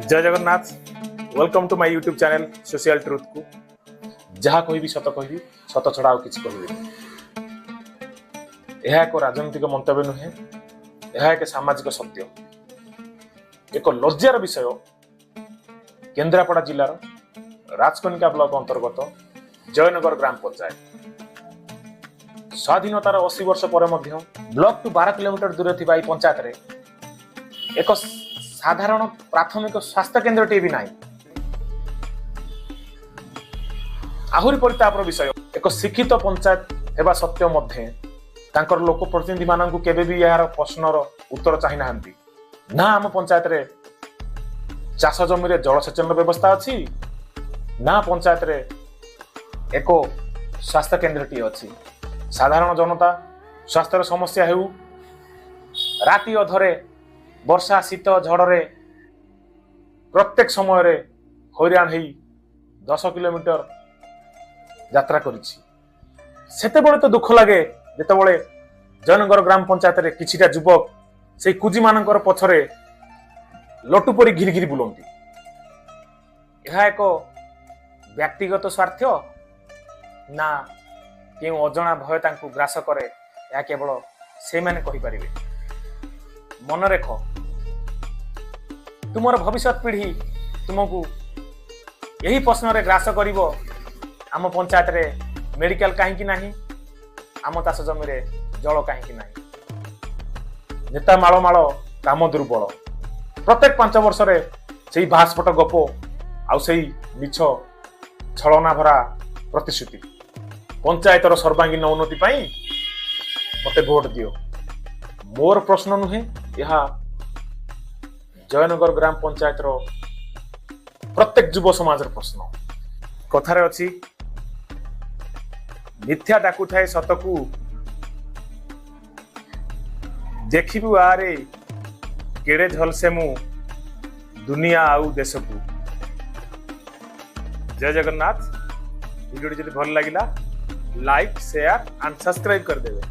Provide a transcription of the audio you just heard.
जय Jagannath. Welcome to my YouTube channel social truth को जहाँ कहि सत कहि सत छड़ा आ किछि कहि यह एक राजनीतिक मंतव्य नुहे, यह एक सामाजिक सत्य, एक लज्जार विषय। केन्द्रापड़ा जिलार राजकनिका ब्लॉक अंतर्गत जयनगर ग्राम पंचायत स्वाधीनतार 80 वर्ष पर ब्लॉक टू 12 किलोमीटर दूर थी पंचायत रे एक साधारण प्राथमिक स्वास्थ्य केन्द्र टी भी नहीं। आहुरी परितापर विषय, एक शिक्षित पंचायत हेबा सत्य मध्य तांकर लोक प्रतिनिधि माननकु केबे भी यार प्रश्नर उत्तर चाहि नाहंती। ना आम पंचायत रे चाष जमी रे जलसेचन व्यवस्था अछि, ना पंचायत रे एक स्वास्थ्य केन्द्र टी अछि। साधारण जनता स्वास्थ्य समस्या हेउ राति अधरे वर्षा शीत झड़े प्रत्येक समय रे हैरान होई 10 किलोमीटर यात्रा करिछि। सेतेबेले तो दुख लगे जेतेबेले जयनगर ग्राम पंचायत रे किछिटा युवक से कुजी मानकर पछरे लटु परी घिरी घिरी बुलंती। यह एक व्यक्तिगत स्वार्थ ना केउ अजଣା भय तांकु ग्रास करे, या केवल से माने कहि परिबे। मन रख, तुमर भविष्य पीढ़ी तुमको यही प्रश्न रे ग्रास करिवो, आम पंचायत रे मेडिकल कहीं नहीं, आम चाष जमी रे जल कहीं नहीं। नेता माଳ माଳ काम दुर्बल, प्रत्येक 5 वर्ष रे सेही भास्पट गप आउ सेही मिछ छलना भरा प्रतिश्रुति। पंचायतर सर्वांगीन उन्नति पाई मते भोट दियो। मोर प्रश्न नुहे, यह जयनगर ग्राम पंचायत रो प्रत्येक युव समाज प्रश्न। कथारे अछि, मिथ्या डाकु थाए सतकू देखिबु आरे केड़े झलसे मु दुनिया आउ देश को। जय जगन्नाथ। वीडियो जदि भल लागिला लाइक शेयर एंड सब्सक्राइब कर देवे।